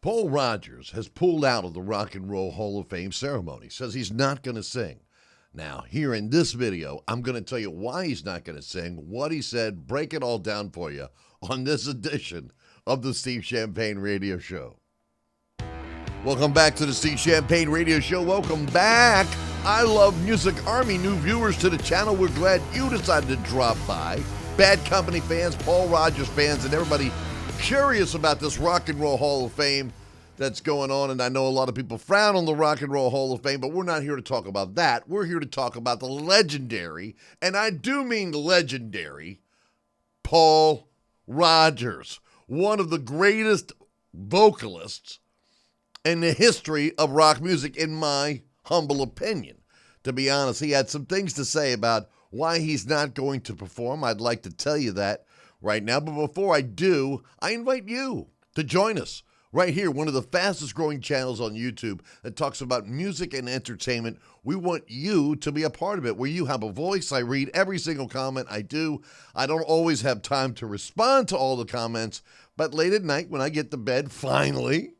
Paul Rodgers has pulled out of the Rock and Roll Hall of Fame ceremony, says he's not going to sing. Now, here in this video, I'm going to tell you why he's not going to sing, what he said, break it all down for you on this edition of the Steve Champagne Radio Show. Welcome back to the Steve Champagne Radio Show. Welcome back. I Love Music Army, new viewers to the channel. We're glad you decided to drop by. Bad Company fans, Paul Rodgers fans, and everybody curious about this Rock and Roll Hall of Fame that's going on. And I know a lot of people frown on the Rock and Roll Hall of Fame, but we're not here to talk about that. We're here to talk about the legendary, and I do mean legendary, Paul Rodgers, one of the greatest vocalists in the history of rock music, in my humble opinion. To be honest, he had some things to say about why he's not going to perform. I'd like to tell you that right now. But before I do, I invite you to join us right here, one of the fastest growing channels on YouTube that talks about music and entertainment. We want you to be a part of it, where you have a voice. I read every single comment. I do. I don't always have time to respond to all the comments, but late at night when I get to bed, finally,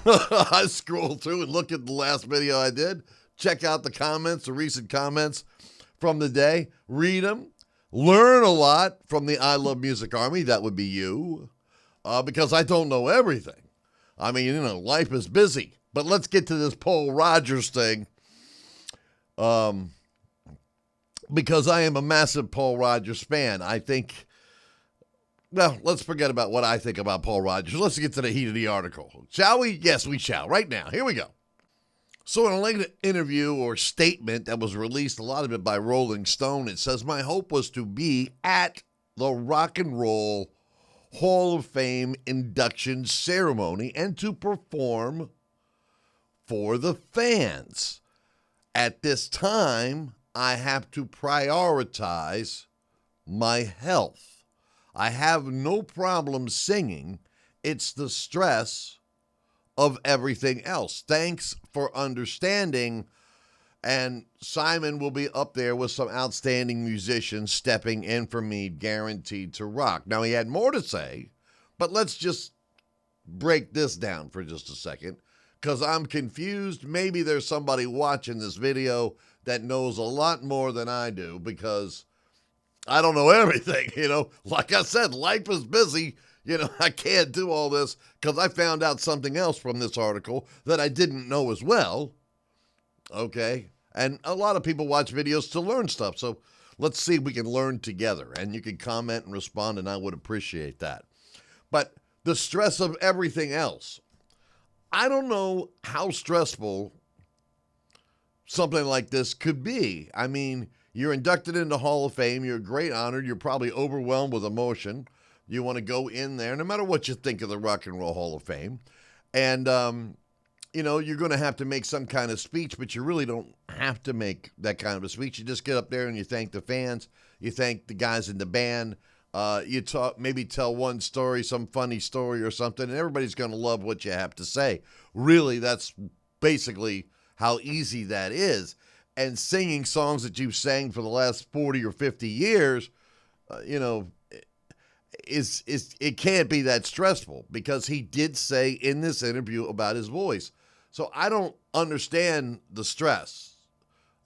I scroll through and look at the last video I did, check out the comments, the recent comments from the day, read them, learn a lot from the I Love Music Army. That would be you, because I don't know everything. I mean, life is busy. But let's get to this Paul Rodgers thing, because I am a massive Paul Rodgers fan. I think, well, let's forget about what I think about Paul Rodgers. Let's get to the heat of the article. Shall we? Yes, we shall. Right now. Here we go. So in a late interview or statement that was released, a lot of it by Rolling Stone, it says, "My hope was to be at the Rock and Roll Hall of Fame induction ceremony and to perform for the fans. At this time, I have to prioritize my health. I have no problem singing. It's the stress of everything else. Thanks for understanding." And Simon will be up there with some outstanding musicians stepping in for me, guaranteed to rock. Now, he had more to say, but let's just break this down for just a second, because I'm confused. Maybe there's somebody watching this video that knows a lot more than I do, because I don't know everything. Like I said, life is busy. I can't do all this, because I found out something else from this article that I didn't know as well. Okay? And a lot of people watch videos to learn stuff, so let's see if we can learn together. And you can comment and respond, and I would appreciate that. But the stress of everything else. I don't know how stressful something like this could be. I mean, you're inducted into Hall of Fame. You're great honored. You're probably overwhelmed with emotion. You want to go in there, no matter what you think of the Rock and Roll Hall of Fame. And, you're going to have to make some kind of speech, but you really don't have to make that kind of a speech. You just get up there and you thank the fans. You thank the guys in the band. You maybe tell one story, some funny story or something, and everybody's going to love what you have to say. Really, that's basically how easy that is. And singing songs that you've sang for the last 40 or 50 years, it can't be that stressful, because he did say in this interview about his voice. So I don't understand the stress,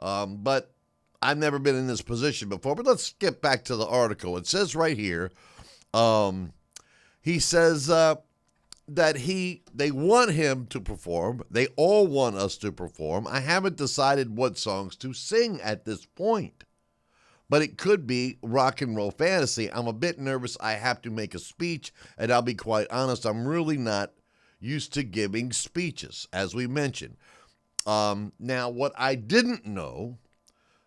but I've never been in this position before. But let's get back to the article. It says right here, he says that they want him to perform. They all want us to perform. I haven't decided what songs to sing at this point, but it could be Rock and Roll Fantasy. I'm a bit nervous. I have to make a speech, and I'll be quite honest, I'm really not used to giving speeches, as we mentioned. Now, what I didn't know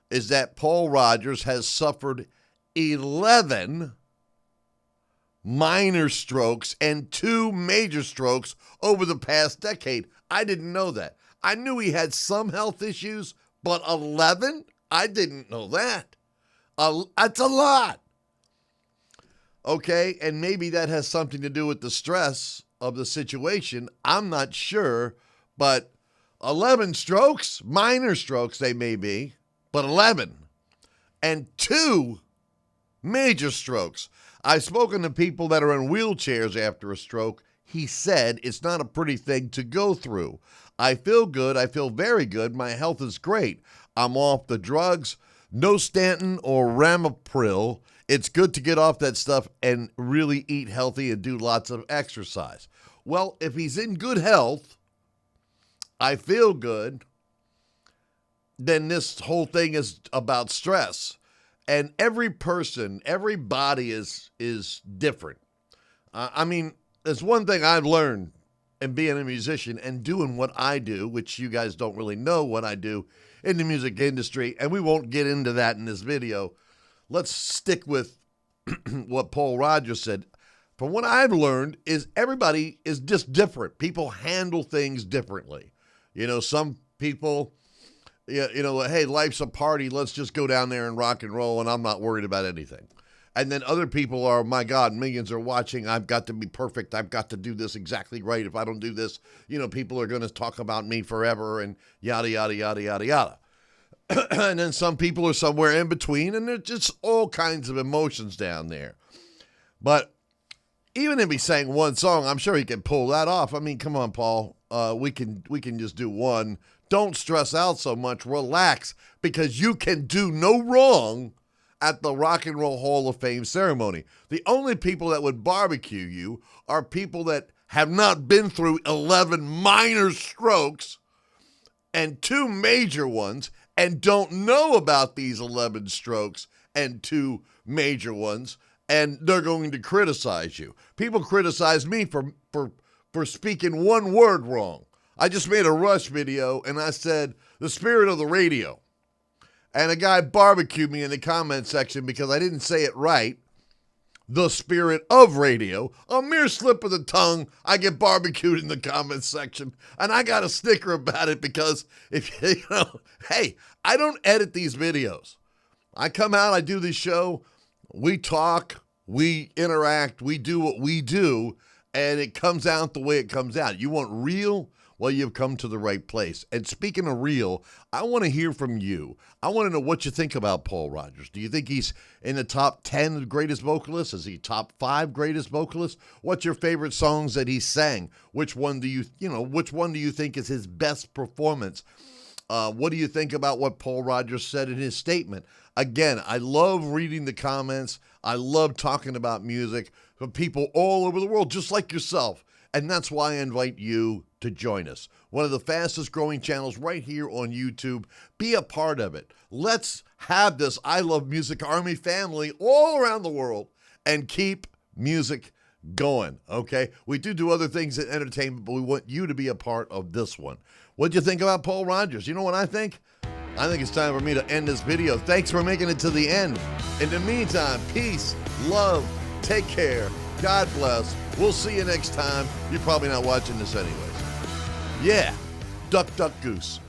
is that Paul Rodgers has suffered 11 minor strokes and 2 major strokes over the past decade. I didn't know that. I knew he had some health issues, but 11? I didn't know that. That's a lot. Okay, and maybe that has something to do with the stress of the situation. I'm not sure, but 11 strokes, minor strokes they may be, but 11. And 2 major strokes. I've spoken to people that are in wheelchairs after a stroke. He said it's not a pretty thing to go through. I feel good. I feel very good. My health is great. I'm off the drugs. No Stanton or Ramipril. It's good to get off that stuff and really eat healthy and do lots of exercise. Well, if he's in good health, I feel good, then this whole thing is about stress. And every person, every body is different. I mean, there's one thing I've learned in being a musician and doing what I do, which you guys don't really know what I do in the music industry, and we won't get into that in this video. Let's stick with what Paul Rodgers said. From what I've learned is everybody is just different. People handle things differently. You know, some people, hey, life's a party. Let's just go down there and rock and roll, and I'm not worried about anything. And then other people are, my God, millions are watching. I've got to be perfect. I've got to do this exactly right. If I don't do this, people are going to talk about me forever and yada, yada, yada, yada, yada. And then some people are somewhere in between, and there's just all kinds of emotions down there. But even if he sang one song, I'm sure he can pull that off. I mean, come on, Paul. We can just do one. Don't stress out so much. Relax, because you can do no wrong at the Rock and Roll Hall of Fame ceremony. The only people that would barbecue you are people that have not been through 11 minor strokes and 2 major ones and don't know about these 11 strokes and 2 major ones, and they're going to criticize you. People criticize me for speaking one word wrong. I just made a Rush video, and I said, the spirit of the radio. And a guy barbecued me in the comment section because I didn't say it right. The spirit of radio. A mere slip of the tongue. I get barbecued in the comment section. And I got a sticker about it because, hey, I don't edit these videos. I come out, I do this show. We talk, we interact, we do what we do. And it comes out the way it comes out. You want real? Well, you've come to the right place. And speaking of real, I want to hear from you. I want to know what you think about Paul Rodgers. Do you think he's in the top 10 greatest vocalists? Is he top 5 greatest vocalists? What's your favorite songs that he sang? Which one do you think is his best performance? What do you think about what Paul Rodgers said in his statement? Again, I love reading the comments. I love talking about music from people all over the world, just like yourself. And that's why I invite you to join us. One of the fastest growing channels right here on YouTube. Be a part of it. Let's have this I Love Music Army family all around the world and keep music going, okay? We do other things in entertainment, but we want you to be a part of this one. What'd you think about Paul Rodgers? You know what I think? I think it's time for me to end this video. Thanks for making it to the end. In the meantime, peace, love, take care. God bless. We'll see you next time. You're probably not watching this anyways. Yeah, duck, duck, goose.